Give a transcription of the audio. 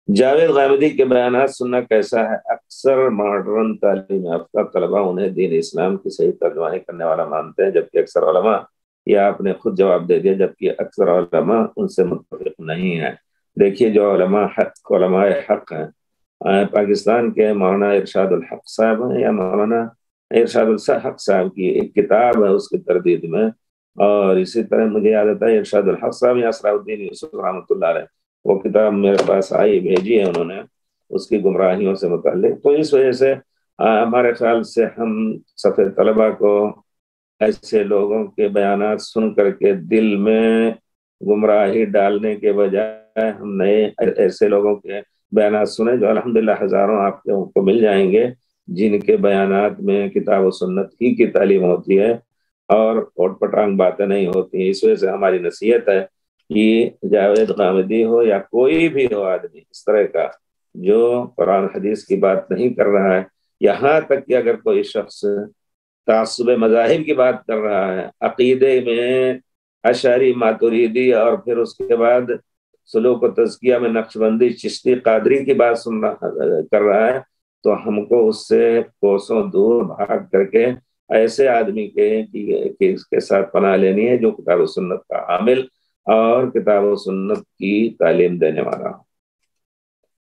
جاوید غامدی کے بیانات سننا کیسا ہے؟ اکثر ماڈرن تعلیم یافتہ طلبا انہیں دین اسلام کی صحیح ترجمانی کرنے والا مانتے ہیں، جبکہ اکثر علماء، یا آپ نے خود جواب دے دیا، جبکہ اکثر علماء ان سے متفق نہیں ہیں۔ دیکھیے، جو علماء حق ہیں، پاکستان کے مولانا ارشاد الحق صاحب ہیں، یا مولانا ارشاد الحق صاحب کی ایک کتاب ہے اس کی تردید میں، اور اسی طرح مجھے یاد آتا ہے ارشاد الحق صاحب یا اسرار الدین یوسف رحمۃ اللہ علیہ، وہ کتاب میرے پاس آئی، بھیجی ہے انہوں نے اس کی گمراہیوں سے متعلق۔ تو اس وجہ سے ہمارے خیال سے ہم صفحہ طلبہ کو ایسے لوگوں کے بیانات سن کر کے دل میں گمراہی ڈالنے کے بجائے ہم نئے ایسے لوگوں کے بیانات سنیں، جو الحمدللہ ہزاروں آپ کو مل جائیں گے، جن کے بیانات میں کتاب و سنت ہی کی تعلیم ہوتی ہے اور اوٹ پٹانگ باتیں نہیں ہوتی۔ اس وجہ سے ہماری نصیحت ہے کہ جاوید غامدی ہو یا کوئی بھی ہو آدمی اس طرح کا جو قرآن حدیث کی بات نہیں کر رہا ہے، یہاں تک کہ اگر کوئی شخص تعصب مذاہب کی بات کر رہا ہے، عقیدے میں اشعری ماتریدی اور پھر اس کے بعد سلوک و تزکیہ میں نقشبندی چشتی قادری کی بات کر رہا ہے، تو ہم کو اس سے کوسوں دور بھاگ کر کے ایسے آدمی کے ساتھ پناہ لینی ہے جو کتاب و سنت کا حامل اور کتاب و سنت کی تعلیم دینے والا ہو۔